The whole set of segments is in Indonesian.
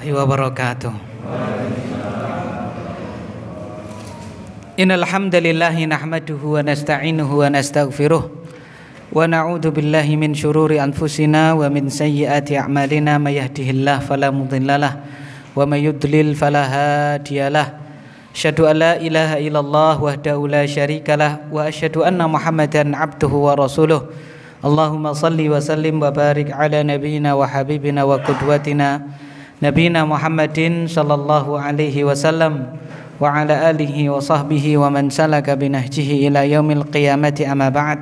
wabarakatuh. Innal hamdalillah nahmaduhu wa nasta'inuhu wa nastaghfiruh wa na'udzu billahi min syururi anfusina wa min sayyiati a'malina may yahdihillahu fala mudhillalah wa may yudlil fala hadiyalah. Asyhadu an la ilaha illallah wahdahu la syarikalah wa asyhadu anna Muhammadan abduhu wa rasuluh. Allahumma salli wa sallim wa barik ala nabiyyina wa habibina wa qudwatina Nabina Muhammadin sallallahu alaihi wasallam wa ala alihi wa sahbihi wa man salaka binahjihi ila yaumil qiyamati amma ba'd.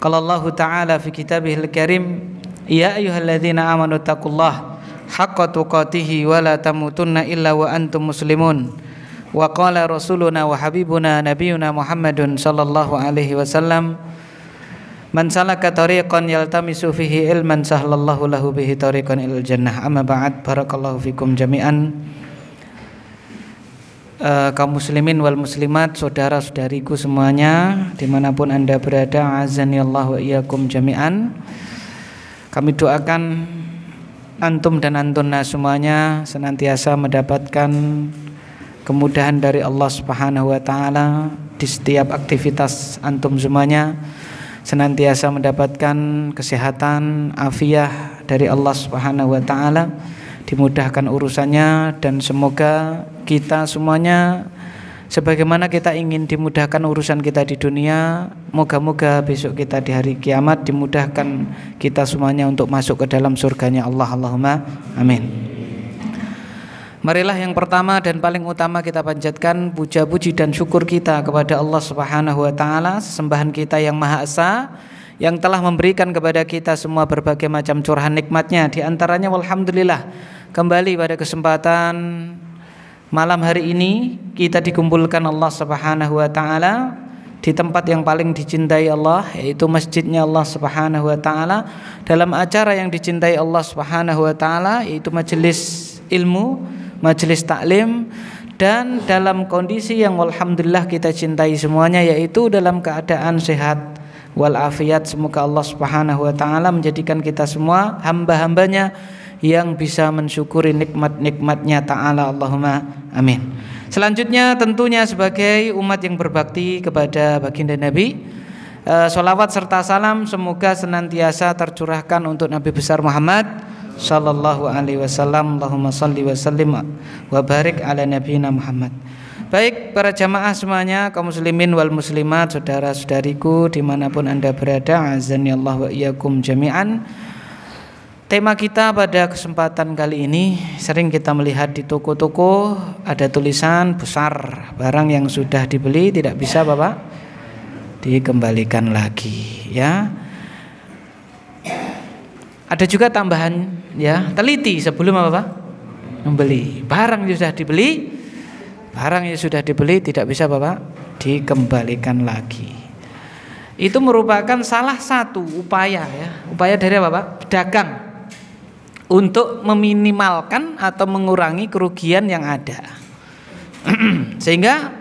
Qala Allah ta'ala fi kitabihil karim, ya ayyuhalladzina amanu taqullaha haqqa tuqatih wa la tamutunna illa wa antum muslimun. Wa qala rasuluna wa habibuna nabiyuna Muhammadun sallallahu alaihi wasallam, man salaka tariqan yaltamisu fihi ilman sahlallahu lahu bihi tariqan ilal jannah. Amma ba'd, barakallahu fikum jami'an. Kaum muslimin wal muslimat, saudara-saudariku semuanya dimanapun anda berada, azanillahu wa iyyakum jami'an. Kami doakan antum dan antuna semuanya senantiasa mendapatkan kemudahan dari Allah Subhanahu wa taala di setiap aktivitas antum semuanya, senantiasa mendapatkan kesehatan, afiah dari Allah Subhanahu wa taala, dimudahkan urusannya, dan semoga kita semuanya sebagaimana kita ingin dimudahkan urusan kita di dunia, moga-moga besok kita di hari kiamat dimudahkan kita semuanya untuk masuk ke dalam surganya Allah. Allahumma amin. Marilah yang pertama dan paling utama kita panjatkan puja-puji dan syukur kita kepada Allah Subhanahu wa taala, sesembahan kita yang Maha Esa, yang telah memberikan kepada kita semua berbagai macam curahan nikmatnya. Di antaranya walhamdulillah, kembali pada kesempatan malam hari ini kita dikumpulkan Allah Subhanahu wa taala di tempat yang paling dicintai Allah, yaitu masjidnya Allah Subhanahu wa taala, dalam acara yang dicintai Allah Subhanahu wa taala, yaitu majelis ilmu, majelis taklim, dan dalam kondisi yang alhamdulillah kita cintai semuanya, yaitu dalam keadaan sehat walafiat. Semoga Allah Subhanahu wa taala menjadikan kita semua hamba-hambanya yang bisa mensyukuri nikmat-nikmatnya ta'ala. Allahumma amin. Selanjutnya tentunya sebagai umat yang berbakti kepada baginda Nabi, sholawat serta salam semoga senantiasa tercurahkan untuk Nabi besar Muhammad sallallahu alaihi wasallam. Allahumma salli wa sallim wa barik ala nabiyina Muhammad. Baik para jamaah semuanya, kaum muslimin wal muslimat, saudara-saudariku dimanapun anda berada, azani Allah wa iyyakum jami'an. Tema kita pada kesempatan kali ini, sering kita melihat di toko-toko ada tulisan besar, barang yang sudah dibeli tidak bisa Bapak dikembalikan lagi, ya. Ada juga tambahan, ya, teliti sebelum apa? Membeli. Barang yang sudah dibeli tidak bisa Bapak dikembalikan lagi. Itu merupakan salah satu upaya, ya, upaya dari Bapak pedagang untuk meminimalkan atau mengurangi kerugian yang ada. Sehingga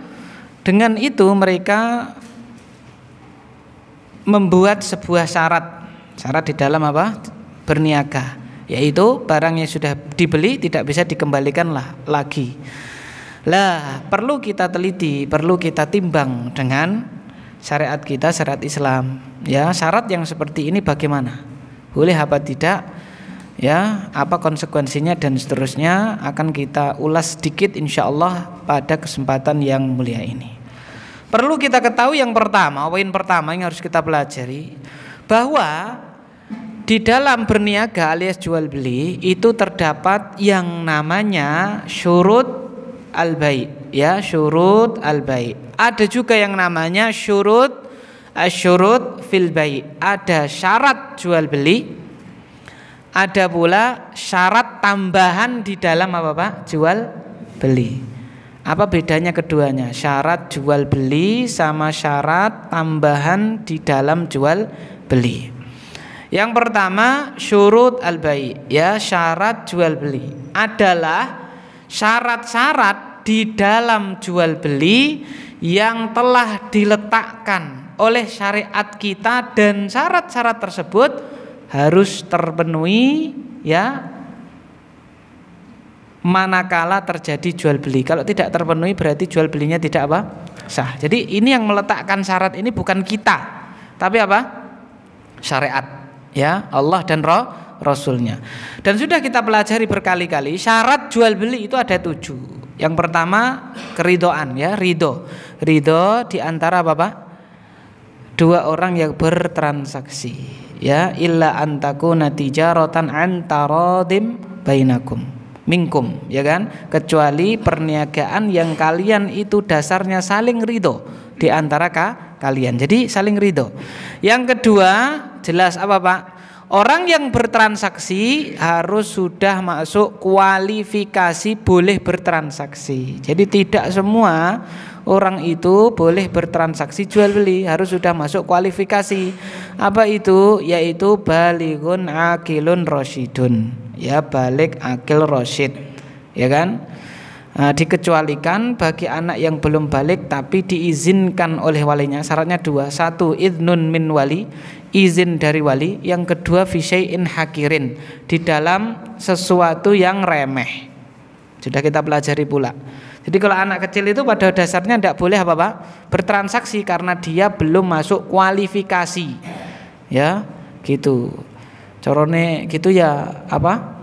dengan itu mereka membuat sebuah syarat di dalam apa? Berniaga, yaitu barang yang sudah dibeli tidak bisa dikembalikan lagi. Lah, perlu kita teliti, perlu kita timbang dengan syariat kita, syariat Islam. Ya, syarat yang seperti ini bagaimana? Boleh apa tidak? Ya, apa konsekuensinya dan seterusnya akan kita ulas sedikit insyaallah pada kesempatan yang mulia ini. Perlu kita ketahui yang pertama, poin pertama yang harus kita pelajari, bahwa di dalam berniaga alias jual beli itu terdapat yang namanya syurut al-bai', ya, syurut al-bai'. Ada juga yang namanya syurut asyurut fil bai'. Ada syarat jual beli, ada pula syarat tambahan di dalam apa Pak? Jual beli. Apa bedanya keduanya? Syarat jual beli sama syarat tambahan di dalam jual beli. Yang pertama syurut al-bai', ya, syarat jual beli adalah syarat-syarat di dalam jual beli yang telah diletakkan oleh syariat kita, dan syarat-syarat tersebut harus terpenuhi, ya, manakala terjadi jual beli. Kalau tidak terpenuhi berarti jual belinya tidak apa? Sah. Jadi ini yang meletakkan syarat ini bukan kita, tapi apa? Syariat, ya, Allah dan Rasulnya. Dan sudah kita pelajari berkali-kali, syarat jual beli itu ada 7. Yang pertama keridhaan, ya, ridho di antara Bapak dua orang yang bertransaksi, ya, illa antakuna tijaratan antaradim bainakum minkum, ya kan, kecuali perniagaan yang kalian itu dasarnya saling ridho di antara kalian. Jadi saling ridho. Yang kedua jelas apa Pak? Orang yang bertransaksi harus sudah masuk kualifikasi boleh bertransaksi. Jadi tidak semua orang itu boleh bertransaksi jual beli, harus sudah masuk kualifikasi. Apa itu? Yaitu balighun aqilun rasyidun. Ya, balik akil rasyid. Ya kan? Dikecualikan bagi anak yang belum balik tapi diizinkan oleh walinya. Syaratnya 2. 1, idnun min wali, izin dari wali. Yang kedua, fi syai'in hakirin, di dalam sesuatu yang remeh. Sudah kita pelajari pula. Jadi kalau anak kecil itu pada dasarnya tidak boleh apa Pak? Bertransaksi karena dia belum masuk kualifikasi. Ya, gitu. Corone gitu ya apa?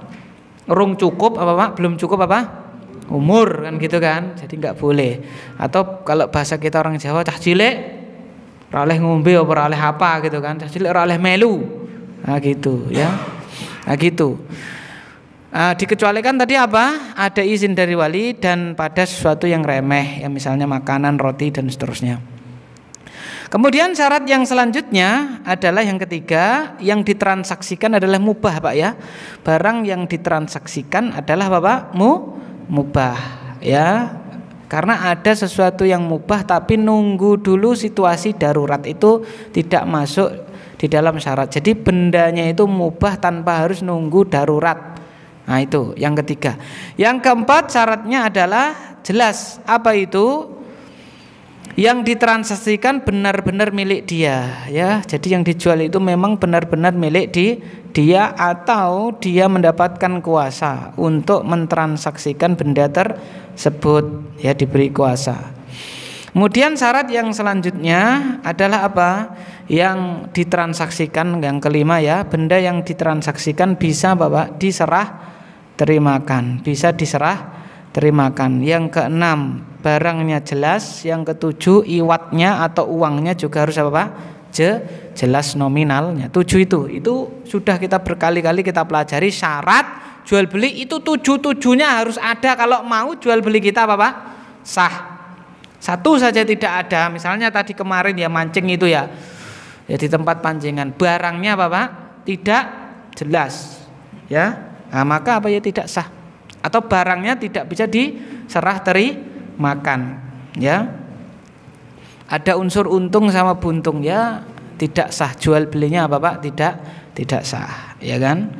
Rung cukup apa Pak? Belum cukup apa? Umur kan gitu kan. Jadi enggak boleh. Atau kalau bahasa kita orang Jawa, cah cilik ora oleh ngombe apa ora oleh apa gitu kan. Cah cilik ora oleh melu. Nah gitu ya. Nah gitu. Dikecualikan tadi apa? Ada izin dari wali dan pada sesuatu yang remeh, ya misalnya makanan, roti dan seterusnya. Kemudian syarat yang selanjutnya adalah yang ketiga, yang ditransaksikan adalah mubah Pak ya. Barang yang ditransaksikan adalah Bapak mubah ya. Karena ada sesuatu yang mubah tapi nunggu dulu situasi darurat, itu tidak masuk di dalam syarat. Jadi bendanya itu mubah tanpa harus nunggu darurat. Nah itu yang ketiga. Yang keempat syaratnya adalah jelas apa itu yang ditransaksikan benar-benar milik dia ya. Jadi yang dijual itu memang benar-benar milik dia atau dia mendapatkan kuasa untuk mentransaksikan benda tersebut ya, diberi kuasa. Kemudian syarat yang selanjutnya adalah apa? Yang ditransaksikan, yang kelima ya, benda yang ditransaksikan bisa Bapak diserah terimakan, bisa diserah terimakan. Yang keenam barangnya jelas. Yang ketujuh iwatnya atau uangnya juga harus apa Pak? Jelas nominalnya. 7 itu sudah kita berkali-kali kita pelajari. Syarat jual beli itu 7-7-nya harus ada kalau mau jual beli kita apa Pak? Sah. Satu saja tidak ada, misalnya tadi kemarin ya mancing itu ya di tempat pancingan, barangnya apa Pak? Tidak jelas ya. Nah, maka apa ya tidak sah, atau barangnya tidak bisa diserah terimakan ya. Ada unsur untung sama buntung ya, tidak sah jual belinya apa Pak? Tidak sah ya kan.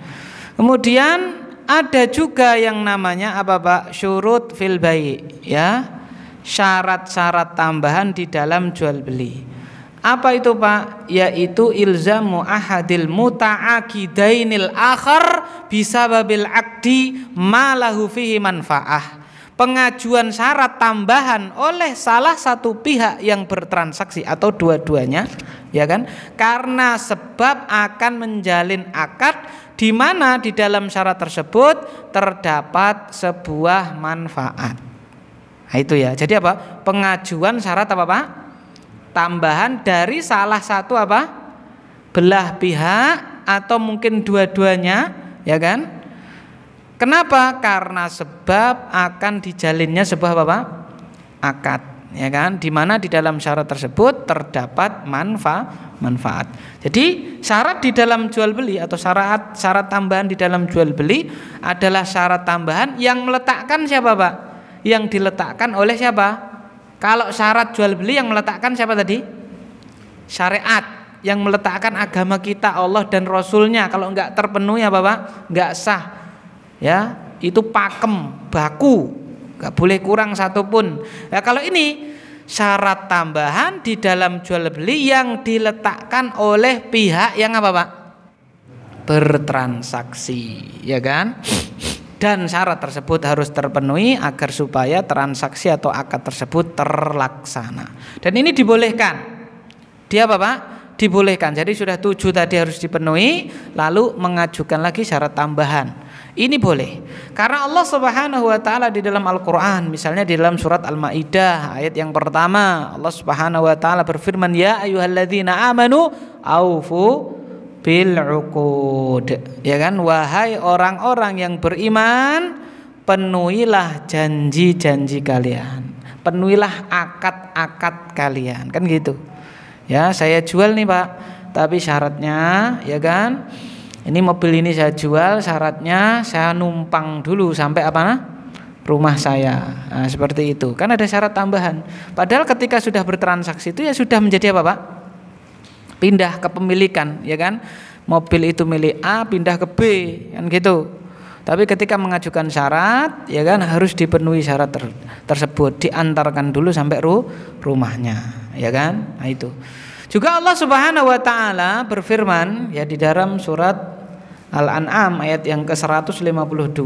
Kemudian ada juga yang namanya apa Pak? Syurut fil bai' ya, syarat-syarat tambahan di dalam jual beli. Apa itu Pak? Yaitu ilzamu ahadil muta'aqidainil akhar bisababil aqdi ma lahu fihi manfaah. Pengajuan syarat tambahan oleh salah satu pihak yang bertransaksi atau dua-duanya ya kan, karena sebab akan menjalin akad di mana di dalam syarat tersebut terdapat sebuah manfaat. Nah itu ya. Jadi apa? Pengajuan syarat apa Pak? Tambahan dari salah satu apa? Belah pihak atau mungkin dua-duanya ya kan? Kenapa? Karena sebab akan dijalinnya sebuah apa Pak? Akad ya kan? Di mana di dalam syarat tersebut terdapat manfaat. Jadi syarat di dalam jual beli atau syarat tambahan di dalam jual beli adalah syarat tambahan yang meletakkan siapa Pak? Yang diletakkan oleh siapa? Kalau syarat jual beli yang meletakkan siapa tadi? Syariat. Yang meletakkan agama kita, Allah dan Rasulnya. Kalau enggak terpenuhi apa Pak? Enggak sah ya, itu pakem, baku, enggak boleh kurang satupun. Ya kalau ini syarat tambahan di dalam jual beli yang diletakkan oleh pihak yang apa Pak? Bertransaksi ya kan. dan syarat tersebut harus terpenuhi agar supaya transaksi atau akad tersebut terlaksana. Dan ini dibolehkan. Dia apa Pak? Dibolehkan. Jadi sudah 7 tadi harus dipenuhi, lalu mengajukan lagi syarat tambahan. Ini boleh. Karena Allah Subhanahu wa taala di dalam Al-Qur'an, misalnya di dalam surat Al-Maidah ayat yang pertama, Allah Subhanahu wa taala berfirman, "Ya ayyuhalladzina amanu aufu bil uqud." Ya kan? Wahai orang-orang yang beriman, penuhilah janji-janji kalian. Penuhilah akad-akad kalian. Kan gitu. Ya, saya jual nih Pak, tapi syaratnya ya kan, ini mobil ini saya jual, syaratnya saya numpang dulu sampai rumah saya. Nah, seperti itu. Kan ada syarat tambahan. Padahal ketika sudah bertransaksi itu ya sudah menjadi apa Pak? Pindah kepemilikan, ya kan? Mobil itu milik A, pindah ke B, kan gitu. Tapi ketika mengajukan syarat, ya kan, harus dipenuhi syarat tersebut, diantarkan dulu sampai rumahnya, ya kan? Nah itu. Juga Allah Subhanahu wa taala berfirman ya di dalam surat Al-An'am ayat yang ke-152,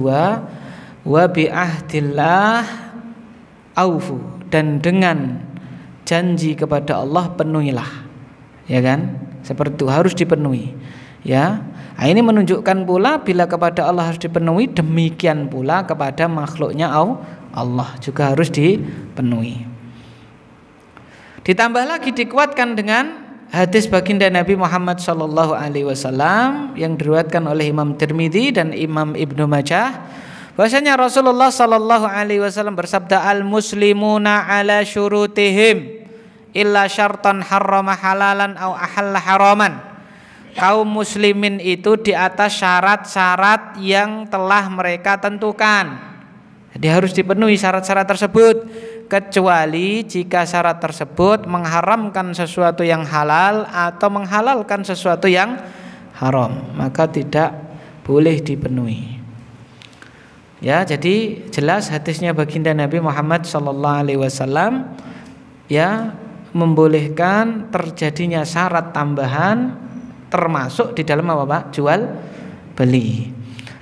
wa bi ahdillah aufu, dan dengan janji kepada Allah penuhilah. Ya kan? Seperti itu harus dipenuhi. Ya. Nah, ini menunjukkan pula bila kepada Allah harus dipenuhi, demikian pula kepada makhluknya Allah juga harus dipenuhi. Ditambah lagi dikuatkan dengan hadis baginda Nabi Muhammad SAW yang diriwayatkan oleh Imam Tirmidzi dan Imam Ibnu Majah, bahwasanya Rasulullah SAW bersabda, al-muslimuna ala syurutihim illa syartan harrama halalan au ahalla haraman. Kaum muslimin itu di atas syarat-syarat yang telah mereka tentukan. Jadi harus dipenuhi syarat-syarat tersebut, kecuali jika syarat tersebut mengharamkan sesuatu yang halal atau menghalalkan sesuatu yang haram, maka tidak boleh dipenuhi. Ya, jadi jelas hadisnya baginda Nabi Muhammad SAW ya membolehkan terjadinya syarat tambahan, termasuk di dalam apa Pak? Jual beli.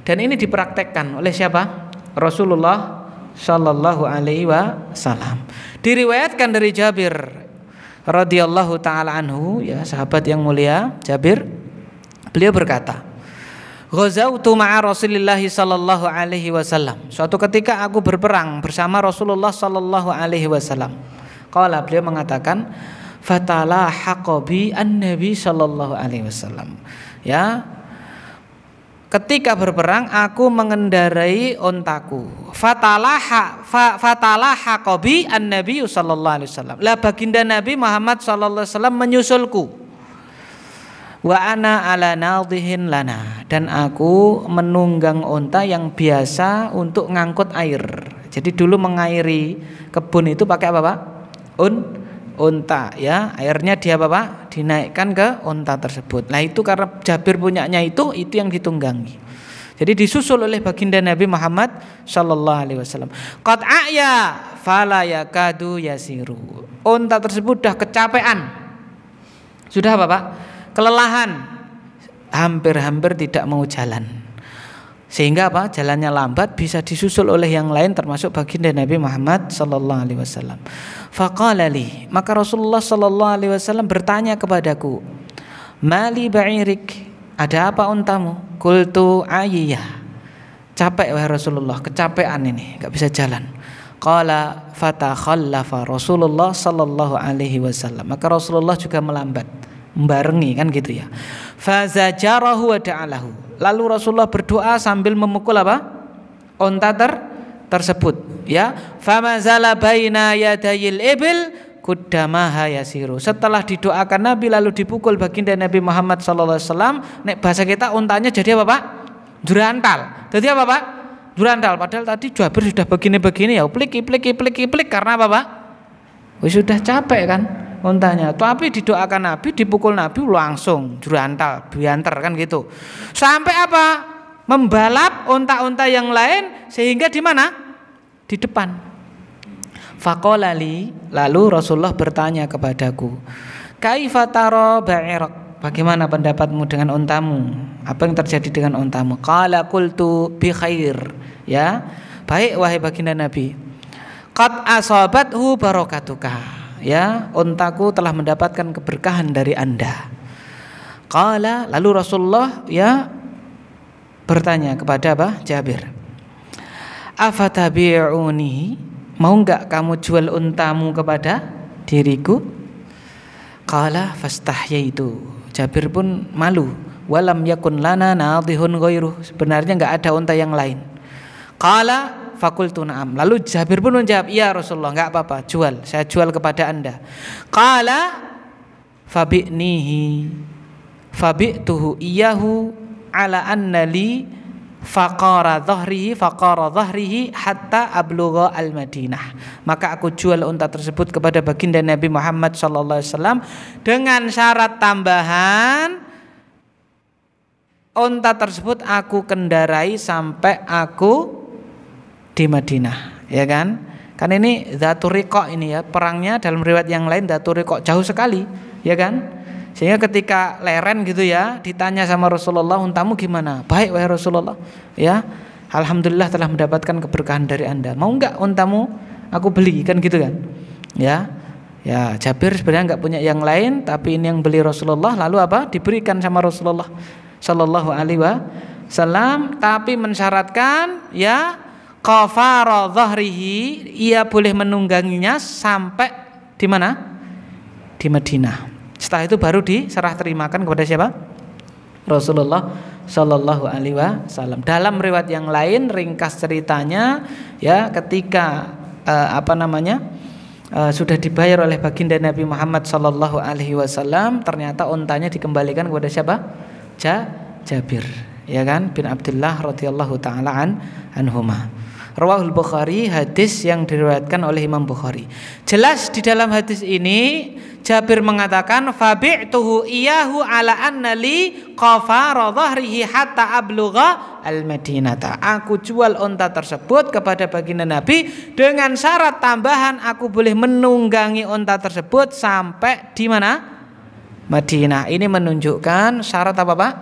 Dan ini dipraktekkan oleh siapa? Rasulullah Shallallahu Alaihi Wasallam. Diriwayatkan dari Jabir radhiyallahu taala anhu, ya sahabat yang mulia Jabir, beliau berkata, ghazautu ma'a Rasulillah sallallahu alaihi wasallam. Suatu ketika aku berperang bersama Rasulullah sallallahu alaihi wasallam. Qala, beliau mengatakan, fatala haqabi an-nabi sallallahu alaihi wasallam. Ya, ketika berperang aku mengendarai ontaku. Fatala haqabi an-nabi sallallahu alaihi wasallam. Lah baginda Nabi Muhammad sallallahu alaihi wasallam menyusulku. Wa ana ala nadhihin lana, dan aku menunggang onta yang biasa untuk ngangkut air. Jadi dulu mengairi kebun itu pakai apa Pak? Unta, ya, airnya dia apa Pak? Dinaikkan ke unta tersebut. Nah itu karena Jabir punyanya itu yang ditunggangi. Jadi disusul oleh baginda Nabi Muhammad sallallahu alaihi wasallam. Qad a'ya fala yakadu yasiru. Unta tersebut sudah kecapean. Sudah apa Pak? Kelelahan. Hampir-hampir tidak mau jalan. Sehingga apa? Jalannya lambat, bisa disusul oleh yang lain termasuk baginda Nabi Muhammad sallallahu alaihi wasallam. Faqala li, maka Rasulullah sallallahu alaihi wasallam bertanya kepadaku, "Mali ba'irik? Ada apa untamu?" Qultu ayyah. Capek wahai Rasulullah, kecapean ini, enggak bisa jalan. Qala fatakhallafa Rasulullah sallallahu alaihi wasallam. Maka Rasulullah juga melambat, membarengi kan gitu ya. Fazajarahu wa da'alahu. Lalu Rasulullah berdoa sambil memukul apa? Unta tersebut, ya. Famazala baina yadayil ibil kuddamaha yasiru. Setelah didoakan Nabi lalu dipukul baginda Nabi Muhammad sallallahu alaihi wasallam, nek bahasa kita untanya jadi apa Pak? Jurantal. Jadi apa Pak? Jurantal. Padahal tadi Jabir sudah begini-begini ya, plik karena apa Pak? Sudah capek kan untanya. Tapi didoakan Nabi, dipukul Nabi langsung jurantal, biantar kan gitu. Sampai apa? Membalap unta-unta yang lain sehingga di mana? Di depan. Faqolali, lalu Rasulullah bertanya kepadaku, kaifa tara ba'irak? Bagaimana pendapatmu dengan untamu? Apa yang terjadi dengan untamu? Qala qultu bi khair. Ya, baik wahai baginda Nabi. Qad asabathu barakatuka. Ya, untaku telah mendapatkan keberkahan dari Anda. Qala, lalu Rasulullah ya bertanya kepada Jabir. Afatabi'uni, mau enggak kamu jual untamu kepada diriku? Qala fastahyaitu. Jabir pun malu. Walam yakun lana nadhihun ghairuh. Sebenarnya enggak ada unta yang lain. Qala fakultu na'am. Lalu Jabir pun menjawab, "Ya Rasulullah, enggak apa-apa, jual. Saya jual kepada Anda." Qala fabi'nihi. Fabi'tuhu iyahu ala anna li faqara dhahrihi hatta ablugha al-Madinah. Maka aku jual unta tersebut kepada baginda Nabi Muhammad sallallahu alaihi wasallam dengan syarat tambahan, unta tersebut aku kendarai sampai aku di Madinah, ya kan? Kan ini Dzatur Riqa ini ya, perangnya dalam riwayat yang lain Dzatur Riqa, jauh sekali, ya kan? Sehingga ketika leren gitu ya, ditanya sama Rasulullah, untamu gimana? Baik wahai Rasulullah, ya. Alhamdulillah telah mendapatkan keberkahan dari Anda. Mau enggak untamu aku beli, kan gitu kan? Ya. Ya, Jabir sebenarnya enggak punya yang lain, tapi ini yang beli Rasulullah, lalu apa? Diberikan sama Rasulullah sallallahu alaihi wasallam, tapi mensyaratkan ya qafara dhahrihi, ia boleh menungganginya sampai di mana? Di Madinah. Setelah itu baru diserah terimakan kepada siapa? Rasulullah sallallahu alaihi wasallam. Dalam riwayat yang lain ringkas ceritanya ya, ketika sudah dibayar oleh baginda Nabi Muhammad sallallahu alaihi wasallam, ternyata untanya dikembalikan kepada siapa? Jabir, ya kan, bin Abdullah radhiyallahu taala anhuma. Rawahul Bukhari, hadis yang diriwayatkan oleh Imam Bukhari. Jelas di dalam hadis ini Jabir mengatakan fabi'tuhu iyahu ala anna li qafara dhahrihi hatta ablugha al-Madinata. Aku jual unta tersebut kepada baginda Nabi dengan syarat tambahan, aku boleh menunggangi unta tersebut sampai di mana? Madinah. Ini menunjukkan syarat apa Pak?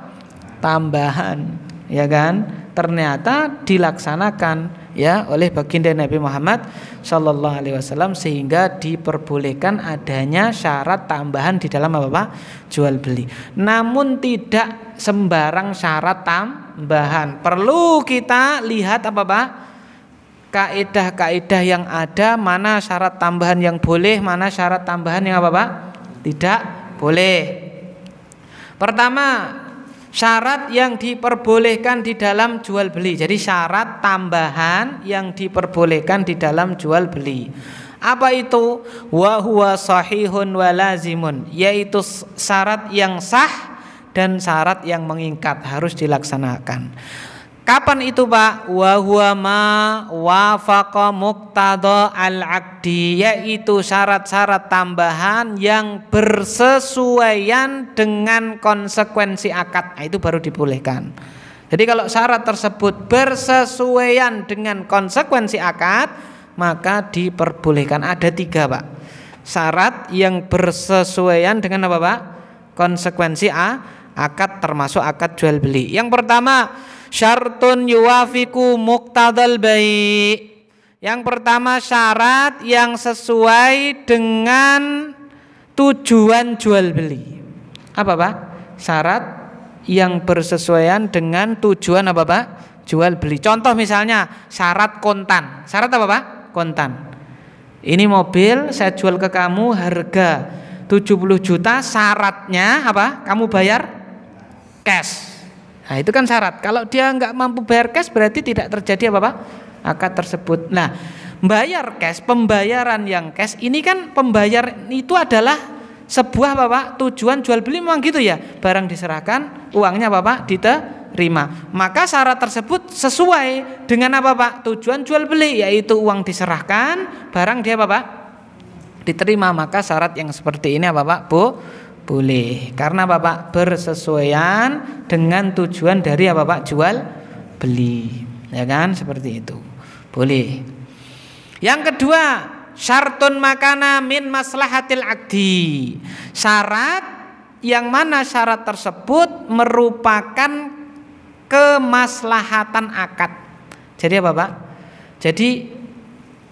Tambahan, ya kan? Ternyata dilaksanakan ya oleh baginda Nabi Muhammad sallallahu alaihi wasallam, sehingga diperbolehkan adanya syarat tambahan di dalam apa Pak? Jual beli. Namun tidak sembarang syarat tambahan. Perlu kita lihat apa Pak? Kaidah-kaidah yang ada, mana syarat tambahan yang boleh, mana syarat tambahan yang apa Pak? Tidak boleh. Pertama, syarat yang diperbolehkan di dalam jual beli. Jadi syarat tambahan yang diperbolehkan di dalam jual beli. Apa itu? Wa huwa sahihun wa lazimun, yaitu syarat yang sah dan syarat yang mengikat, harus dilaksanakan. Kapan itu Pak? Wa huwa ma wafaqa muqtada al-aqdi, yaitu syarat-syarat tambahan yang bersesuaian dengan konsekuensi akad. Nah, itu baru dibolehkan. Jadi kalau syarat tersebut bersesuaian dengan konsekuensi akad, maka diperbolehkan. Ada 3 Pak syarat yang bersesuaian dengan apa Pak? Konsekuensi akad, termasuk akad jual beli. Yang pertama, syartun yuwafiqu muqtadal bai'. Yang pertama, syarat yang sesuai dengan tujuan jual beli. Apa Pak? Syarat yang bersesuaian dengan tujuan apa Pak? Jual beli. Contoh misalnya syarat kontan. Syarat apa Pak? Kontan. Ini mobil saya jual ke kamu harga 70 juta, syaratnya apa? Kamu bayar cash. Nah, itu kan syarat. Kalau dia nggak mampu bayar cash, berarti tidak terjadi apa Pak? Akad tersebut. Nah, bayar cash, pembayaran yang cash ini kan pembayaran itu adalah sebuah apa Pak? Tujuan jual beli memang gitu ya. Barang diserahkan, uangnya apa Pak? Diterima. Maka syarat tersebut sesuai dengan apa Pak? Tujuan jual beli, yaitu uang diserahkan, barang dia apa Pak? Diterima. Maka syarat yang seperti ini apa Pak? Boleh, karena Bapak bersesuaian dengan tujuan dari apa Pak? Jual beli, ya kan, seperti itu. Boleh. Yang kedua, syartun makana min maslahatil aqdi. Syarat yang mana syarat tersebut merupakan kemaslahatan akad. Jadi apa Pak? Jadi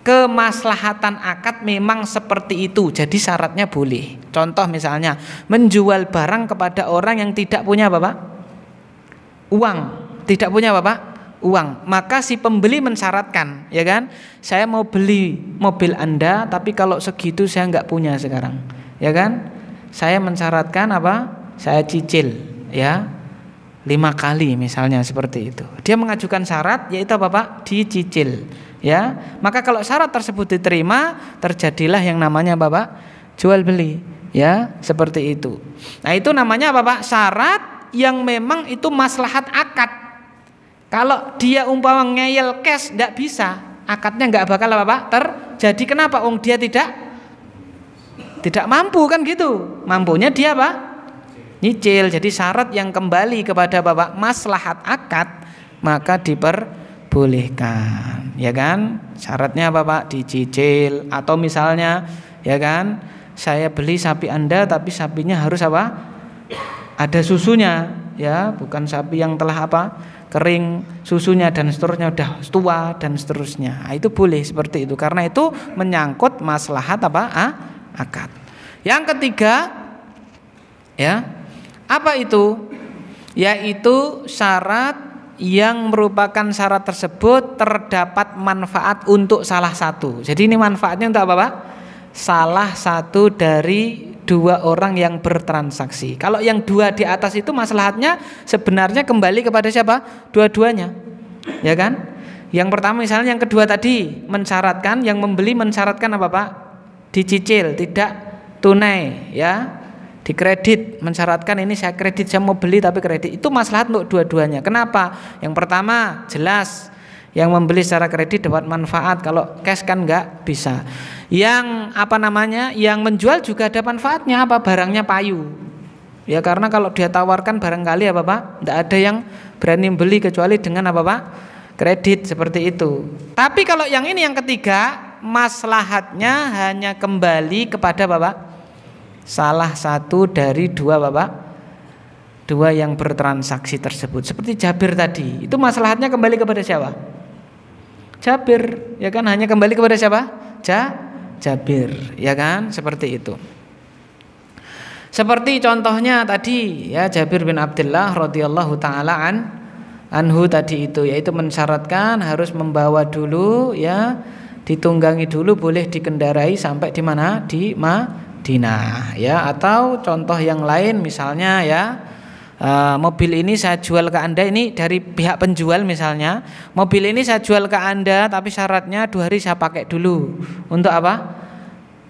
kemaslahatan akad memang seperti itu. Jadi syaratnya boleh. Contoh misalnya menjual barang kepada orang yang tidak punya apa Pak? Uang. Tidak punya apa Pak? Uang. Maka si pembeli mensyaratkan, ya kan? Saya mau beli mobil Anda, tapi kalau segitu saya nggak punya sekarang, ya kan? Saya mensyaratkan apa? Saya cicil, ya 5 kali misalnya seperti itu. Dia mengajukan syarat yaitu apa Pak? Dicicil, ya. Maka kalau syarat tersebut diterima, terjadilah yang namanya apa Pak? Jual beli, ya, seperti itu. Nah, itu namanya apa Pak? Syarat yang memang itu maslahat akad. Kalau dia umpama ngeyel cash tidak bisa, akadnya nggak bakal apa Pak? Terjadi. Kenapa? Dia tidak mampu kan gitu. Mampunya dia apa? Nyicil. Jadi syarat yang kembali kepada Bapak maslahat akad maka diperbolehkan, ya kan? Syaratnya apa Pak? Dicicil. Atau misalnya, ya kan, saya beli sapi Anda tapi sapinya harus apa? Ada susunya, ya, bukan sapi yang telah apa? Kering susunya dan seterusnya, udah tua dan seterusnya. Nah, itu boleh seperti itu karena itu menyangkut maslahat apa? Akad. Yang ketiga, ya, apa itu? Yaitu syarat yang merupakan syarat tersebut terdapat manfaat untuk salah satu. Jadi ini manfaatnya untuk apa Pak? Salah satu dari 2 orang yang bertransaksi. Kalau yang 2 di atas itu maslahatnya sebenarnya kembali kepada siapa? Dua-duanya, ya kan? Yang pertama misalnya, yang kedua tadi mensyaratkan, yang membeli mensyaratkan apa Pak? Dicicil, tidak tunai, ya, dikredit, mensyaratkan ini saya kredit, saya mau beli tapi kredit. Itu maslahat untuk dua-duanya. Kenapa? Yang pertama jelas yang membeli secara kredit dapat manfaat, kalau cash kan nggak bisa. Yang apa namanya, yang menjual juga ada manfaatnya apa? Barangnya payu, ya, karena kalau dia tawarkan barangkali apa Pak? Nggak ada yang berani beli kecuali dengan apa Pak? Kredit, seperti itu. Tapi kalau yang ini yang ketiga, maslahatnya hanya kembali kepada Bapak salah satu dari 2 Bapak, 2 yang bertransaksi tersebut. Seperti Jabir tadi, itu maslahatnya kembali kepada siapa? Jabir, ya kan, hanya kembali kepada siapa? Jabir, ya kan, seperti itu. Seperti contohnya tadi, ya, Jabir bin Abdullah radhiyallahu taala anhu tadi itu, yaitu mensyaratkan harus membawa dulu, ya, ditunggangi dulu, boleh dikendarai sampai di mana? Di Madinah, ya. Atau contoh yang lain misalnya, ya, mobil ini saya jual ke Anda, ini dari pihak penjual misalnya, mobil ini saya jual ke Anda tapi syaratnya 2 hari saya pakai dulu. Untuk apa?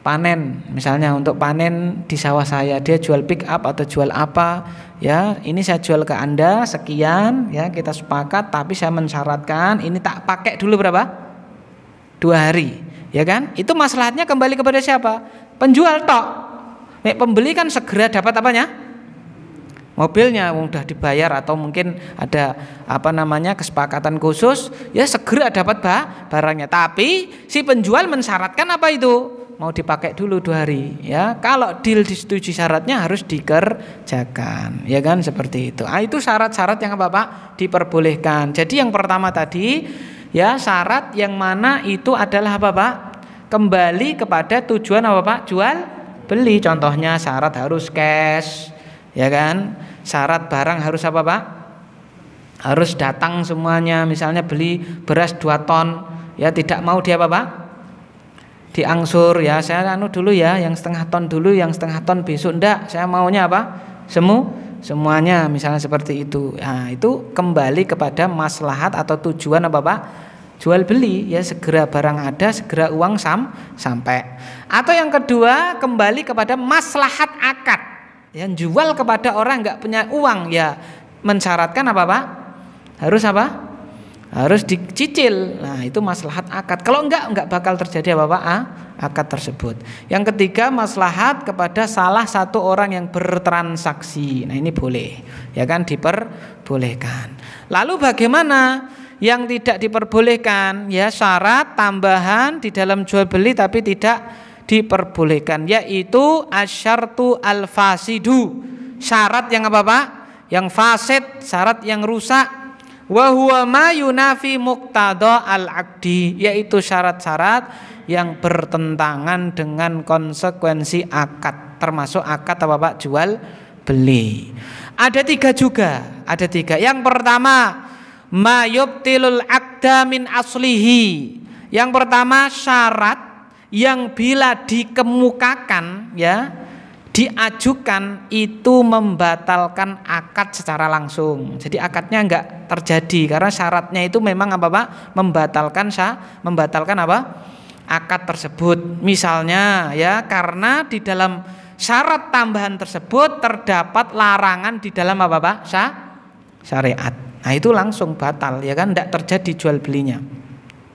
Panen, misalnya untuk panen di sawah saya. Dia jual pick up atau jual apa, ya, ini saya jual ke Anda sekian, ya, kita sepakat, tapi saya mensyaratkan ini tak pakai dulu berapa? 2 hari, ya kan? Itu maslahatnya kembali kepada siapa? Penjual tok. Nek pembeli kan segera dapat apanya? Mobilnya sudah dibayar, atau mungkin ada apa namanya kesepakatan khusus, ya segera dapat barangnya. Tapi si penjual mensyaratkan apa itu? Mau dipakai dulu 2 hari, ya. Kalau deal disetujui syaratnya harus dikerjakan, ya kan, seperti itu. Itu syarat-syarat yang apa Pak? Diperbolehkan. Jadi yang pertama tadi, ya, syarat yang mana itu adalah apa Pak? Kembali kepada tujuan apa Pak? Jual beli. Contohnya syarat harus cash, ya kan. Syarat barang harus apa Pak? Harus datang semuanya. Misalnya beli beras 2 ton, ya, tidak mau dia apa Pak? Diangsur, ya, saya dulu ya, yang setengah ton dulu, yang setengah ton besok. Enggak, saya maunya apa? Semuanya, misalnya seperti itu. Nah, itu kembali kepada maslahat atau tujuan apa Pak? Jual beli, ya, segera barang ada, segera uang sampai. Atau yang kedua, kembali kepada maslahat akad. Yang jual kepada orang nggak punya uang, ya, mensyaratkan apa Pak? Harus apa? Harus dicicil. Nah, itu maslahat akad. Kalau enggak bakal terjadi apa Pak? Akad tersebut. Yang ketiga, maslahat kepada salah satu orang yang bertransaksi. Nah, ini boleh, ya kan, diperbolehkan. Lalu bagaimana yang tidak diperbolehkan? Ya, syarat tambahan di dalam jual beli tapi tidak diperbolehkan, yaitu asyartu al-fasidu. Syarat yang apa Pak? Yang fasid, syarat yang rusak. Wa huwa ma yunafi muqtada al-aqdi, yaitu syarat-syarat yang bertentangan dengan konsekuensi akad, termasuk akad apa Pak? Jual beli. Ada 3 juga, ada 3. Yang pertama, ma yubtilul aqda min aslihi. Yang pertama, syarat yang bila dikemukakan, ya, diajukan itu membatalkan akad secara langsung. Jadi akadnya enggak terjadi karena syaratnya itu memang apa Pak? Membatalkan apa? Akad tersebut. Misalnya ya, karena di dalam syarat tambahan tersebut terdapat larangan di dalam apa Pak? Syariat. Nah, itu langsung batal ya kan, enggak terjadi jual belinya.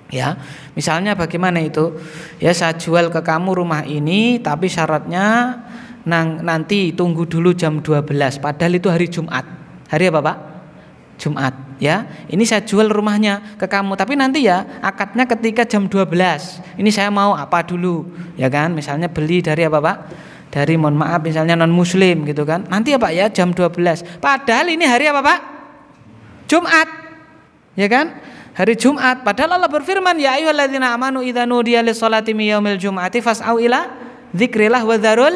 Ya, misalnya bagaimana itu? Ya, saya jual ke kamu rumah ini tapi syaratnya nanti tunggu dulu jam 12, padahal itu hari Jumat. Hari apa Pak? Jumat ya. Ini saya jual rumahnya ke kamu, tapi nanti ya akadnya ketika jam 12. Ini saya mau apa dulu ya kan? Misalnya beli dari apa Pak? Dari, mohon maaf, misalnya non muslim gitu kan. Nanti ya Pak ya jam 12. Padahal ini hari apa Pak? Jumat. Ya kan? Hari Jumat. Padahal Allah berfirman, ya ayyuhalladzina amanu idza nudiya lis-sholati min yaumil jum'ati fas'au ila dzikrillah wa dzarul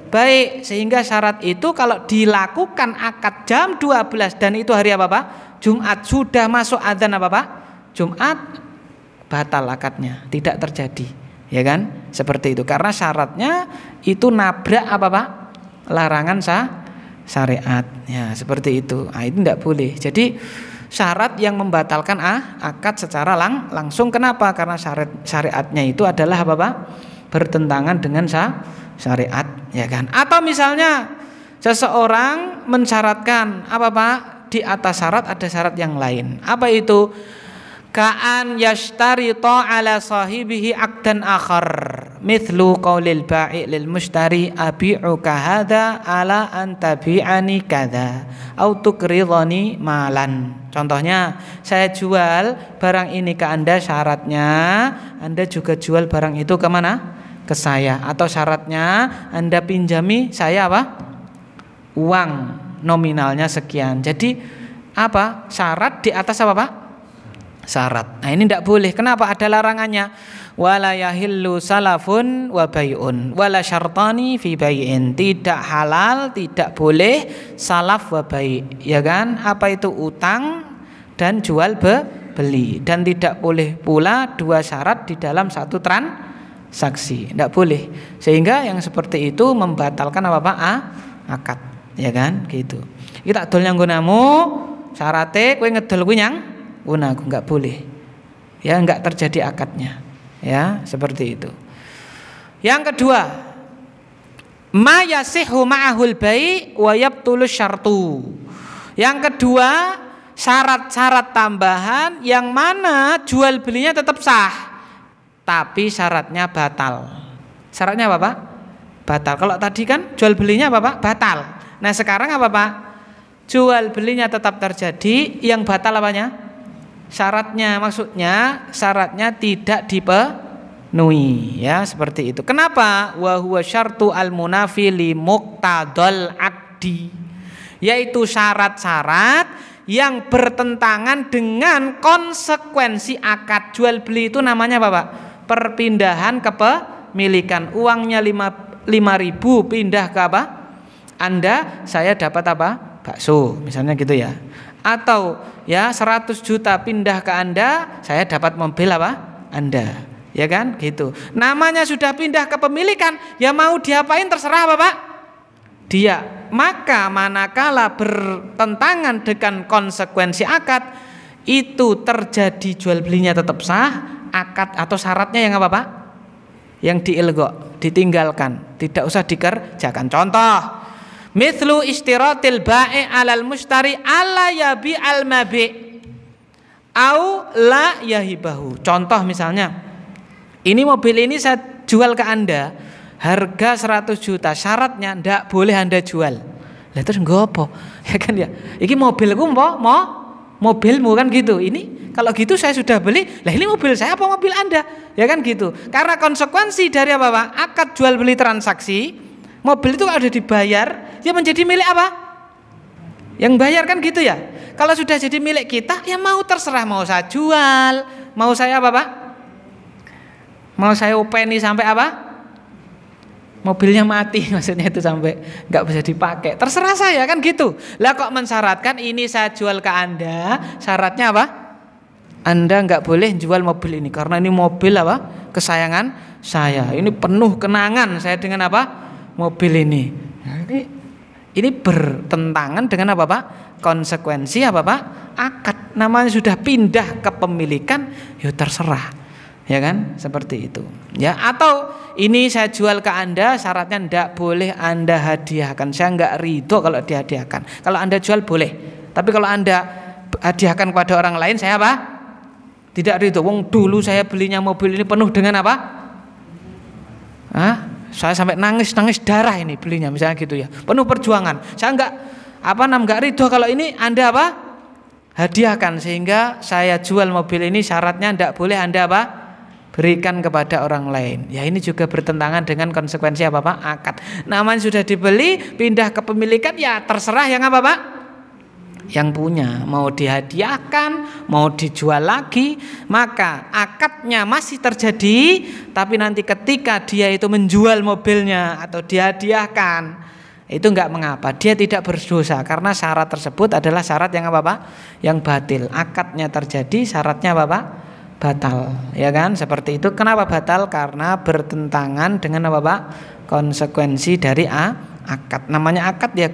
baik. Sehingga syarat itu kalau dilakukan akad jam 12 dan itu hari apa Pak? Jumat, sudah masuk adzan apa Pak? Jumat, batal akadnya, tidak terjadi. Ya kan? Seperti itu. Karena syaratnya itu nabrak apa Pak? Larangan syariat. Ya, seperti itu. Nah, itu tidak boleh. Jadi syarat yang membatalkan akad secara langsung. Kenapa? Karena syariatnya itu adalah apa Pak? Bertentangan dengan syariat, ya kan? Atau misalnya seseorang mensyaratkan apa Pak? Di atas syarat ada syarat yang lain. Apa itu? Ka'an yashtarita ala sahibihi aqdan akhar mithlu qaulil ba'i lil mushtari abi'uka hadha ala an tabi'ani kadha au tukridhani malan. Contohnya, saya jual barang ini ke Anda, syaratnya Anda juga jual barang itu ke mana? Ke saya. Atau syaratnya Anda pinjami saya apa? Uang nominalnya sekian. Jadi apa? Syarat di atas apa Pak? Syarat. Nah, ini tidak boleh. Kenapa? Ada larangannya. Wala yahillu salafun wa bai'un wala syartani fi bai'in. Tidak halal, tidak boleh salaf wa bai'. Ya kan? Apa itu? Utang dan jual beli. Dan tidak boleh pula 2 syarat di dalam satu transaksi. Tidak boleh. Sehingga yang seperti itu membatalkan apa Pak? Akad. Ya kan? Gitu. Kita dol nyang nggonamu, syarate kowe ngedol kuwi nyang aku enggak boleh. Ya, enggak terjadi akadnya. Ya, seperti itu. Yang kedua, ma yasihu ma'ahul bai' wa yabtulu syartu. Yang kedua, syarat-syarat tambahan yang mana jual belinya tetap sah, tapi syaratnya batal. Syaratnya apa Pak? Batal. Kalau tadi kan jual belinya apa Pak? Batal. Nah, sekarang apa Pak? Jual belinya tetap terjadi, yang batal apanya? Syaratnya, maksudnya syaratnya tidak dipenuhi, ya, seperti itu. Kenapa? Wa huwa syartu al-munafi li muqtadal aqdi, yaitu syarat-syarat yang bertentangan dengan konsekuensi akad. Jual beli itu namanya apa Pak? Perpindahan kepemilikan. Uangnya 5.000 pindah ke apa? Anda, saya dapat apa? Bakso, misalnya gitu ya. Atau ya 100 juta pindah ke Anda, saya dapat mobil apa? Anda. Ya kan? Gitu. Namanya sudah pindah kepemilikan, ya mau diapain terserah apa Pak? Dia. Maka manakala bertentangan dengan konsekuensi akad, itu terjadi jual belinya tetap sah, akad atau syaratnya yang apa Pak? Yang diilgo, ditinggalkan, tidak usah dikerjakan. Contoh, mithlu istiratil ba'i alal mushtari alla yabi al mabi' au la yahibahu. Contoh misalnya, ini mobil ini saya jual ke Anda harga 100 juta, syaratnya ndak boleh Anda jual. Lah terus nggopo? Ya kan ya. Iki mobilku mau mobilmu kan gitu. Ini kalau gitu saya sudah beli. Lah ini mobil saya apa mobil Anda? Ya kan gitu. Karena konsekuensi dari apa Pak? Akad jual beli transaksi, mobil itu kalau sudah dibayar, ya menjadi milik apa? Yang bayar kan gitu ya. Kalau sudah jadi milik kita, ya mau terserah, mau saya jual, mau saya apa Pak? Mau saya openi sampai apa? Mobilnya mati, maksudnya itu sampai nggak bisa dipakai. Terserah saya kan gitu. Lah kok mensyaratkan ini saya jual ke Anda, syaratnya apa? Anda nggak boleh jual mobil ini karena ini mobil apa? Kesayangan saya. Ini penuh kenangan saya dengan apa? Mobil ini. Nah, ini bertentangan dengan apa Pak? Konsekuensi apa Pak? Akad. Namanya sudah pindah kepemilikan, ya terserah. Ya kan, seperti itu. Ya, atau ini saya jual ke Anda, syaratnya ndak boleh Anda hadiahkan. Saya nggak ridho kalau dihadiahkan. Kalau Anda jual boleh, tapi kalau Anda hadiahkan kepada orang lain, saya apa? Tidak ridho. Wong dulu saya belinya mobil ini penuh dengan apa? Saya sampai nangis darah ini belinya, misalnya gitu ya. Penuh perjuangan. Saya nggak ridho kalau ini Anda apa? Hadiahkan, sehingga saya jual mobil ini syaratnya ndak boleh Anda apa? Berikan kepada orang lain. Ya ini juga bertentangan dengan konsekuensi apa Pak? Akad. Namanya sudah dibeli, pindah kepemilikan, ya terserah yang apa Pak? Yang punya. Mau dihadiahkan, mau dijual lagi, maka akadnya masih terjadi, tapi nanti ketika dia itu menjual mobilnya atau dihadiahkan, itu enggak mengapa, dia tidak berdosa karena syarat tersebut adalah syarat yang apa Pak? Yang batil. Akadnya terjadi, syaratnya apa Pak? Batal, ya kan? Seperti itu. Kenapa batal? Karena bertentangan dengan apa Pak? Konsekuensi dari akad. Namanya akad ya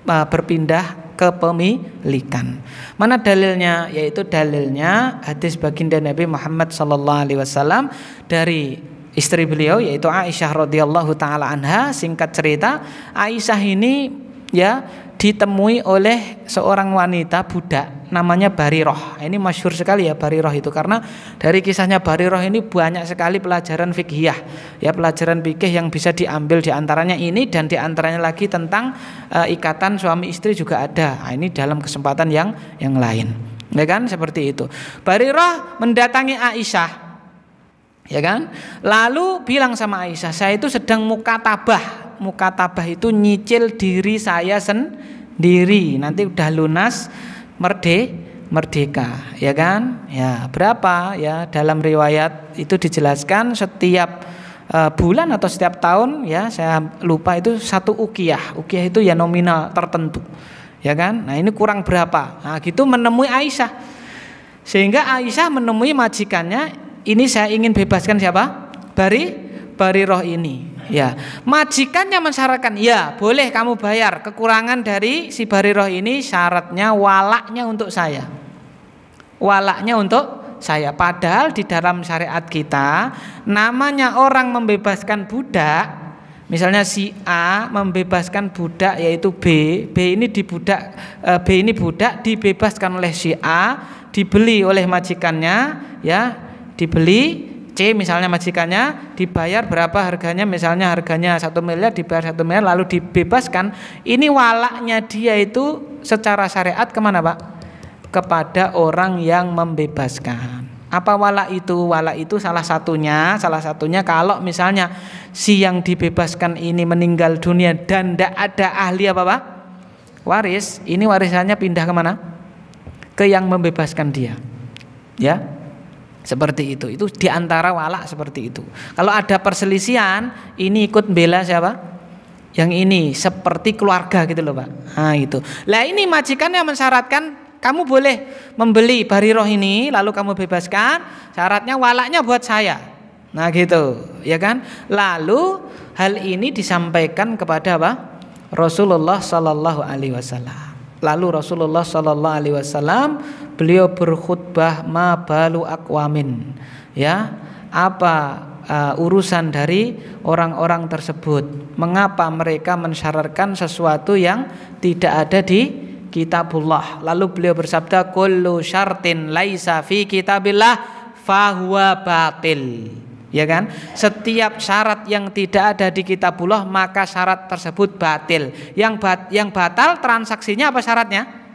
berpindah kepemilikan. Mana dalilnya? Yaitu dalilnya hadis baginda Nabi Muhammad SAW dari istri beliau yaitu Aisyah radhiyallahu taala anha. Singkat cerita, Aisyah ini ya ditemui oleh seorang wanita budak namanya Barirah. Ini masyhur sekali ya Barirah itu, karena dari kisahnya Barirah ini banyak sekali pelajaran fikihiyah, ya pelajaran fikih yang bisa diambil, diantaranya ini dan diantaranya lagi tentang ikatan suami istri juga ada. Nah, ini dalam kesempatan yang lain, ya kan, seperti itu. Barirah mendatangi Aisyah, ya kan, lalu bilang sama Aisyah, saya itu sedang mukatabah. Mukatabah itu nyicil diri saya sendiri, nanti udah lunas merdeka, ya kan? Ya, berapa ya? Dalam riwayat itu dijelaskan setiap bulan atau setiap tahun, ya saya lupa itu 1 uqiyah. Uqiyah itu ya nominal tertentu, ya kan? Nah, ini kurang berapa? Nah, gitu menemui Aisyah. Sehingga Aisyah menemui majikannya, ini saya ingin bebaskan siapa? Barirah ini. Ya, majikannya mensyaratkan, ya boleh kamu bayar kekurangan dari si Barirah ini, syaratnya walaknya untuk saya. Walaknya untuk saya. Padahal di dalam syariat kita namanya orang membebaskan budak, misalnya si A membebaskan budak yaitu B ini budak dibebaskan oleh si A, dibeli oleh majikannya, ya dibeli. C misalnya majikannya, dibayar berapa harganya, misalnya harganya 1 miliar, dibayar 1 miliar lalu dibebaskan. Ini walaknya dia itu secara syariat kemana Pak? Kepada orang yang membebaskan. Apa walak itu? Walak itu salah satunya kalau misalnya si yang dibebaskan ini meninggal dunia dan tidak ada ahli apa Pak? Waris, ini warisannya pindah kemana? Ke yang membebaskan dia, ya. Seperti itu diantara walak seperti itu. Kalau ada perselisihan, ini ikut bela siapa? Yang ini seperti keluarga gitu loh Pak. Nah itu. Lah ini majikannya mensyaratkan kamu boleh membeli Barirah ini, lalu kamu bebaskan. Syaratnya walaknya buat saya. Nah gitu, ya kan? Lalu hal ini disampaikan kepada apa? Rasulullah Sallallahu Alaihi Wasallam. Lalu Rasulullah Sallallahu Alaihi Wasallam beliau berkhutbah ma balu aqwamin, ya apa urusan dari orang-orang tersebut, mengapa mereka mensyaratkan sesuatu yang tidak ada di kitabullah. Lalu beliau bersabda kullu syartin laisa fi kitabillah fahuwa batil, ya kan? Setiap syarat yang tidak ada di kitabullah maka syarat tersebut batil. Yang batal transaksinya apa syaratnya?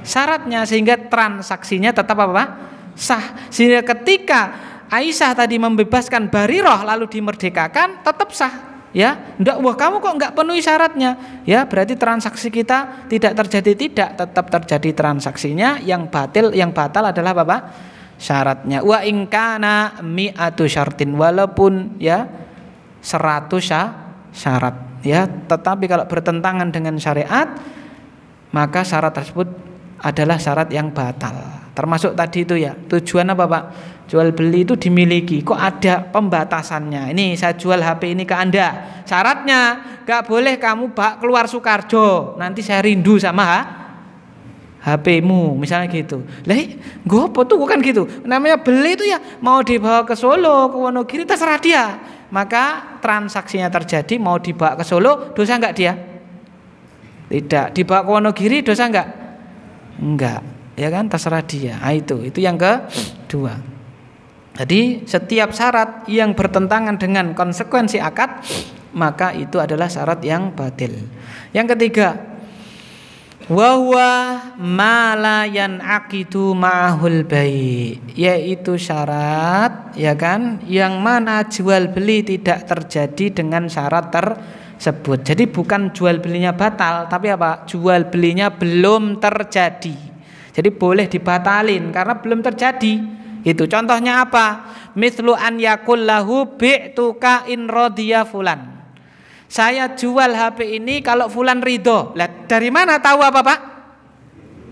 Syaratnya, sehingga transaksinya tetap apa? Sah. Sehingga ketika Aisyah tadi membebaskan Barirah lalu dimerdekakan tetap sah. ya, enggak, wah kamu kok enggak penuhi syaratnya, ya berarti transaksi kita tidak terjadi. Tidak, tetap terjadi transaksinya. Yang batal adalah apa Pak? Syaratnya. Wa in kana mi'atu syartin, walaupun ya 100 syarat, ya, tetapi kalau bertentangan dengan syariat maka syarat tersebut adalah syarat yang batal. Termasuk tadi itu ya, tujuan apa Pak? Jual beli itu dimiliki, kok ada pembatasannya. Ini saya jual HP ini ke Anda, syaratnya gak boleh kamu keluar Sukarjo, nanti saya rindu sama HP-mu, misalnya gitu. Lah, gue apa tuh, bukan gitu. Namanya beli itu ya, mau dibawa ke Solo, ke Wonogiri, terserah dia. Maka transaksinya terjadi, mau dibawa ke Solo, dosa enggak dia? Tidak. Dibawa ke Wonogiri, dosa enggak? Enggak, ya kan, terserah dia. Nah, itu yang kedua. Jadi setiap syarat yang bertentangan dengan konsekuensi akad, maka itu adalah syarat yang batil. Yang ketiga, wa huwa ma la yan'aqidu ma'ahul bai', yaitu syarat, ya kan, yang mana jual beli tidak terjadi dengan syarat tersebut. Jadi bukan jual belinya batal, tapi apa? Jual belinya belum terjadi. Jadi boleh dibatalin karena belum terjadi. Itu contohnya apa? Mithlu an yakul lahu bi'tuka in radiya fulan. Saya jual HP ini kalau fulan ridho. Lah dari mana tahu apa Pak?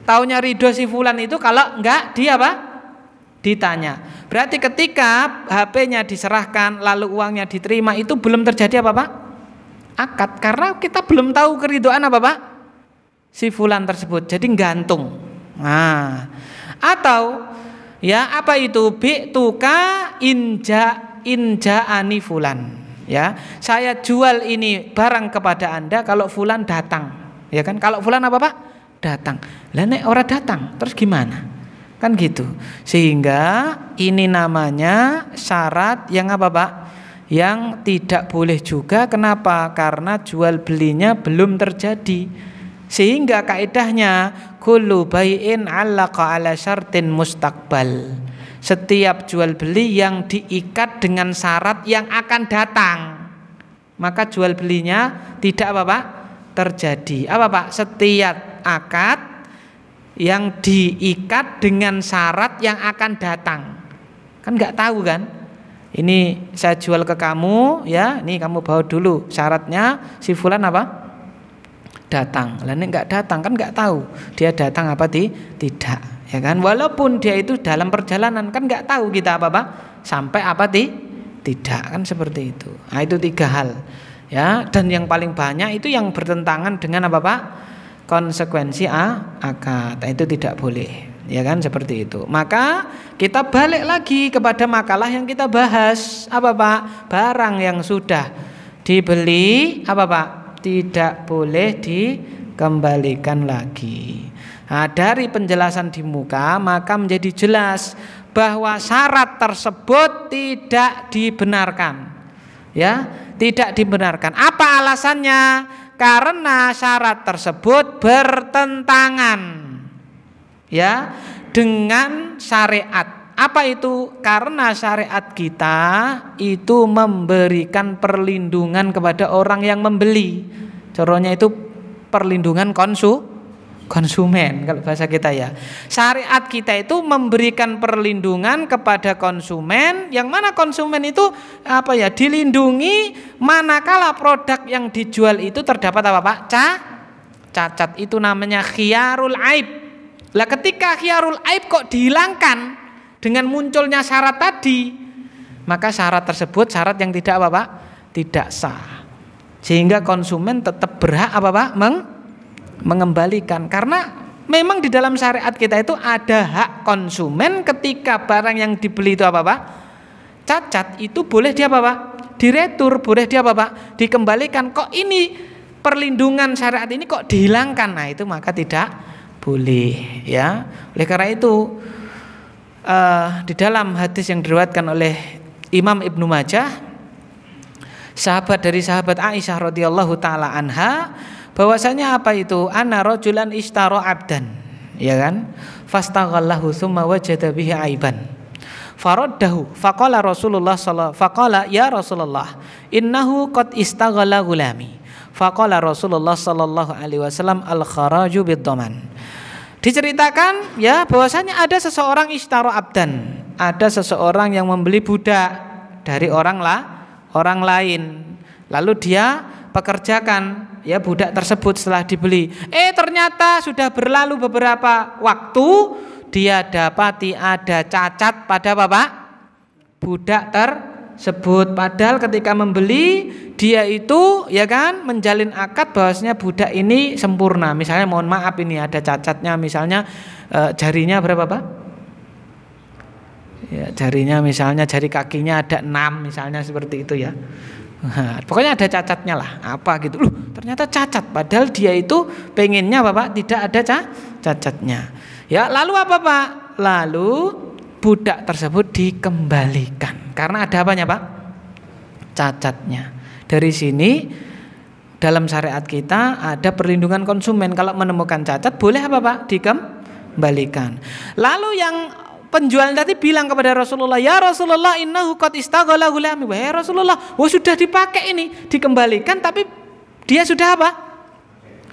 Taunya ridho si fulan itu kalau enggak dia apa? Ditanya. Berarti ketika HP-nya diserahkan lalu uangnya diterima, itu belum terjadi apa Pak? Akad, karena kita belum tahu keridhoan apa Pak? Si fulan tersebut. Jadi gantung. Nah, atau ya apa itu? Bi'tuka inja'ani fulan. Ya, saya jual ini barang kepada Anda kalau fulan datang. Ya kan? Kalau fulan apa Pak? Datang. Lah nek ora datang, terus gimana? Kan gitu. Sehingga ini namanya syarat yang apa Pak? Yang tidak boleh juga. Kenapa? Karena jual belinya belum terjadi. Sehingga kaidahnya kullu bai'in 'allaqa 'ala syartin mustaqbal. Setiap jual beli yang diikat dengan syarat yang akan datang, maka jual belinya tidak apa Pak? Terjadi. Apa Pak? Setiap akad yang diikat dengan syarat yang akan datang. Kan enggak tahu kan? Ini saya jual ke kamu, ya, ini kamu bawa dulu. Syaratnya si fulan apa? Datang. Lah nek enggak datang kan enggak tahu dia datang apa tidak, ya kan, walaupun dia itu dalam perjalanan kan enggak tahu kita apa sampai apa tidak, kan seperti itu. Nah, itu 3 hal, ya, dan yang paling banyak itu yang bertentangan dengan apa Pak? Konsekuensi akad. Nah, itu tidak boleh, ya kan, seperti itu. Maka kita balik lagi kepada makalah yang kita bahas, apa Pak? Barang yang sudah dibeli apa Pak? Tidak boleh dikembalikan lagi. Nah, dari penjelasan di muka maka menjadi jelas bahwa syarat tersebut tidak dibenarkan. Ya, tidak dibenarkan. Apa alasannya? Karena syarat tersebut bertentangan, ya, dengan syariat. Apa itu? Karena syariat kita itu memberikan perlindungan kepada orang yang membeli. Contohnya itu perlindungan konsumen kalau bahasa kita, ya. Syariat kita itu memberikan perlindungan kepada konsumen, yang mana konsumen itu apa ya? Dilindungi manakala produk yang dijual itu terdapat apa Pak? Cacat. Itu namanya khiyarul aib. Lah ketika khiyarul aib kok dihilangkan dengan munculnya syarat tadi, maka syarat tersebut syarat yang tidak apa Pak? Tidak sah. Sehingga konsumen tetap berhak apa Pak? Mengembalikan. Karena memang di dalam syariat kita itu ada hak konsumen ketika barang yang dibeli itu apa Pak? Cacat, itu boleh dia apa Pak? Diretur, boleh dia apa Pak? Dikembalikan. Kok ini perlindungan syariat ini kok dihilangkan? Nah, itu maka tidak boleh, ya. Oleh karena itu di dalam hadis yang diriwayatkan oleh Imam Ibnu Majah, sahabat dari sahabat Aisyah radhiyallahu taala anha, bahwasanya apa itu? Anna rajulan ishtara abdan, ya kan? Fastaghallahu tsumma wajada bihi aiban. Faraddahu faqala Rasulullah faqala ya Rasulullah innahu qad istaghala gulami. Faqala Rasulullah sallallahu alaihi wasallam al-kharaju bid-dhaman. Diceritakan ya bahwasanya ada seseorang ishtara abdan, ada seseorang yang membeli budak dari orang lain. Lalu dia pekerjakan ya budak tersebut setelah dibeli. Ternyata sudah berlalu beberapa waktu, dia dapati ada cacat pada bapak budak tersebut. Padahal ketika membeli dia itu ya kan menjalin akad bahwasanya budak ini sempurna. Misalnya mohon maaf ini ada cacatnya, misalnya jarinya berapa Pak? Ya, jarinya misalnya jari kakinya ada 6 misalnya seperti itu ya. Nah, pokoknya ada cacatnya lah, apa gitu. Ternyata cacat, padahal dia itu pengennya Bapak tidak ada cacatnya. Ya, lalu apa Pak? Lalu budak tersebut dikembalikan. Karena ada apanya Pak? Cacatnya. Dari sini dalam syariat kita ada perlindungan konsumen. Kalau menemukan cacat boleh apa Pak? Dikembalikan. Lalu yang penjual tadi bilang kepada Rasulullah, ya Rasulullah innahu qad istaghala gulami. Wahai Rasulullah, sudah dipakai ini, dikembalikan tapi dia sudah apa?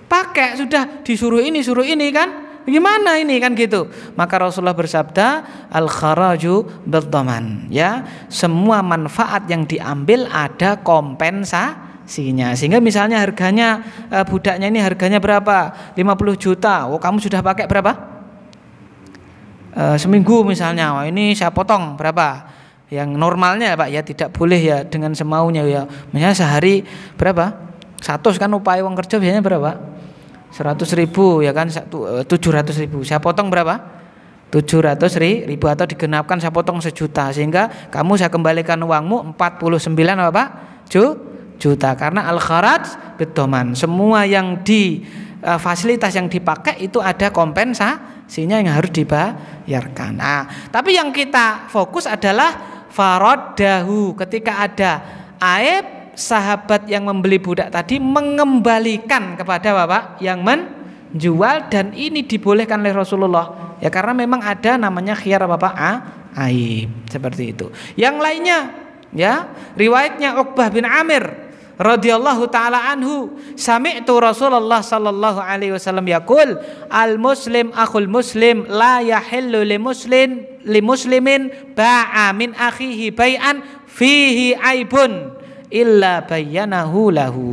Pakai, sudah disuruh ini, suruh ini kan? Bagaimana ini kan gitu. Maka Rasulullah bersabda, al-kharaju bid-dhaman. Ya, semua manfaat yang diambil ada kompensasinya. Sehingga misalnya harganya budaknya ini harganya berapa? 50 juta. Kamu sudah pakai berapa? Seminggu misalnya, ini saya potong berapa? Yang normalnya Pak ya tidak boleh ya dengan semaunya ya. Misalnya sehari berapa? 100 kan upaya uang kerja biasanya berapa? 100.000 ya kan, 700.000. Saya potong berapa? 700.000 atau digenapkan saya potong 1 juta sehingga kamu saya kembalikan uangmu 49 apa Pak? Juta. Karena al-kharaj bid-dhaman. Semua yang fasilitas yang dipakai itu ada kompensasinya yang harus dibayarkan. Nah, tapi yang kita fokus adalah faraddahu. Ketika ada aib, sahabat yang membeli budak tadi mengembalikan kepada bapak yang menjual, dan ini dibolehkan oleh Rasulullah. Ya karena memang ada namanya khiyar bapak aib seperti itu. Yang lainnya ya riwayatnya Uqbah bin Amir radhiyallahu taala anhu, sami'tu Rasulullah sallallahu alaihi wasallam yaqul, al muslim akhul muslim la yahillu li muslimin ba'a min akhihi bai'an fihi aibun illa bayyanahu lahu.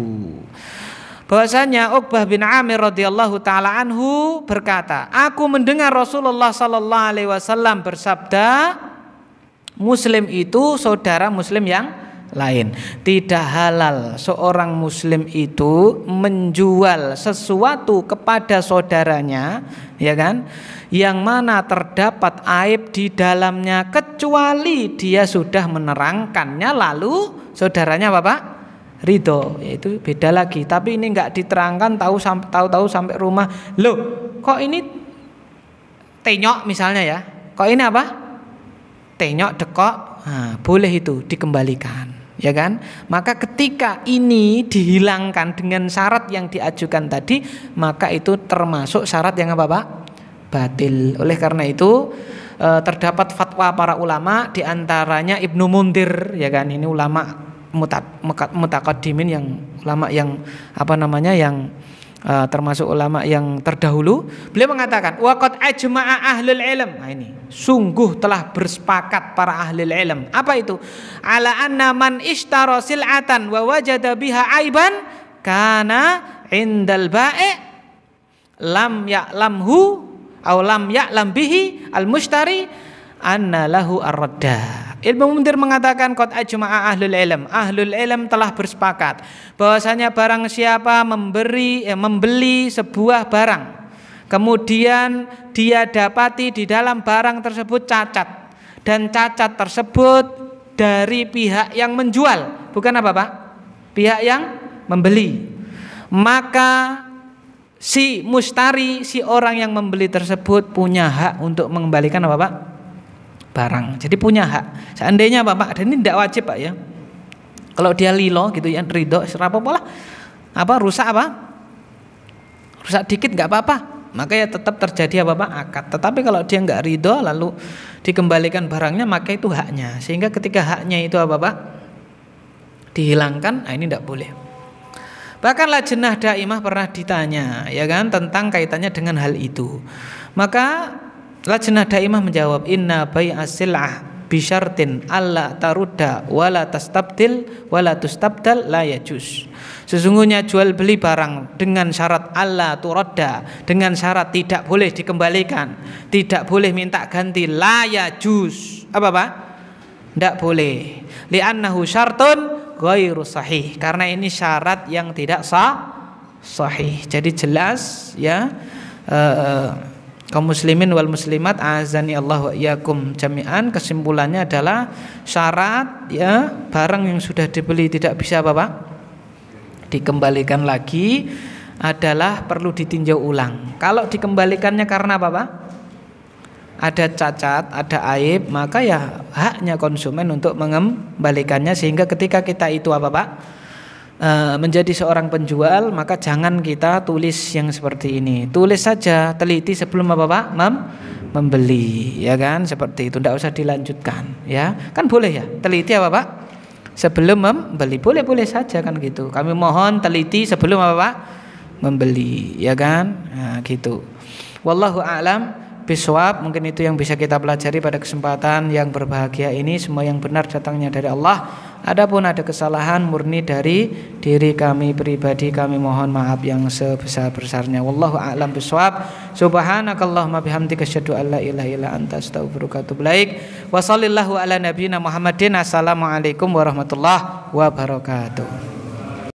Bahwasanya Uqbah bin Amir radhiyallahu taala anhu berkata, aku mendengar Rasulullah sallallahu alaihi wasallam bersabda, muslim itu saudara muslim yang lain. Tidak halal seorang muslim itu menjual sesuatu kepada saudaranya, ya kan, yang mana terdapat aib di dalamnya kecuali dia sudah menerangkannya lalu saudaranya Bapak ridho. Itu beda lagi. Tapi ini enggak diterangkan, tahu-tahu sampai rumah, loh kok ini tenyok misalnya ya, kok ini apa tenyok dekok, boleh itu dikembalikan. Ya kan? Maka ketika ini dihilangkan dengan syarat yang diajukan tadi, maka itu termasuk syarat yang apa Pak? Batil. Oleh karena itu terdapat fatwa para ulama, diantaranya Ibnu Mundir, ya kan? Ini ulama mutaqaddimin, yang ulama yang apa namanya, yang termasuk ulama yang terdahulu. Beliau mengatakan waqad ajma'a ahlul ilm. Nah ini sungguh telah bersepakat para ahlul ilm. Apa itu? Ala anna man ishtara sil'atan wa wajada biha aiban kana indal ba'i lam ya'lamhu aw lam ya'lam bihi al mushtari anna lahu ar-radda. Ibnu Mundir mengatakan qad ajma'a ahlul ilm telah bersepakat bahwasanya barang siapa membeli sebuah barang, kemudian dia dapati di dalam barang tersebut cacat, dan cacat tersebut dari pihak yang menjual, bukan apa Pak? Pihak yang membeli. Maka si mustari, si orang yang membeli tersebut punya hak untuk mengembalikan apa Pak? Barang. Jadi punya hak. Seandainya Bapak, dan ini tidak wajib Pak ya. Kalau dia lilo gitu ya, ridho, serapa pola. Apa rusak apa? Rusak dikit nggak apa-apa. maka ya tetap terjadi akad. Tetapi kalau dia nggak ridho lalu dikembalikan barangnya, maka itu haknya. Sehingga ketika haknya itu dihilangkan, ini tidak boleh. Bahkan Lajnah Daimah pernah ditanya, ya kan, tentang kaitannya dengan hal itu. Maka Lajnah Daimah menjawab, inna bai'as sil'ah bisyartin alla tarudda wala tastabdil wala tustabdal la yajuz. Sesungguhnya jual beli barang dengan syarat alla turadda, dengan syarat tidak boleh dikembalikan, tidak boleh minta ganti, la yajuz. Tidak boleh. Li'annahu syartun ghairu sahih. Karena ini syarat yang tidak sahih. Jadi jelas ya, kaum muslimin wal muslimat azani Allah wa iyyakum jami'an, kesimpulannya adalah syarat ya barang yang sudah dibeli tidak bisa dikembalikan lagi adalah perlu ditinjau ulang. Kalau dikembalikannya karena ada cacat, ada aib, maka ya haknya konsumen untuk mengembalikannya. Sehingga ketika kita itu menjadi seorang penjual, maka jangan kita tulis yang seperti ini. Tulis saja, teliti sebelum membeli, ya kan, seperti itu. Tidak usah dilanjutkan, ya kan, boleh ya teliti sebelum membeli, boleh saja kan gitu. Kami mohon teliti sebelum membeli, ya kan, nah, gitu. Wallahu a'lam bisawab. Mungkin itu yang bisa kita pelajari pada kesempatan yang berbahagia ini. Semua yang benar datangnya dari Allah. Adapun ada kesalahan murni dari diri kami pribadi, kami mohon maaf yang sebesar-besarnya. Wallahu a'lam bisawab. Subhanakallahumma bihamdika asyhadu an la ilaha illa anta astaghfiruka wa atubu ilaik. Wa shallallahu ala nabiyyina Muhammadin. Assalamualaikum warahmatullahi wabarakatuh.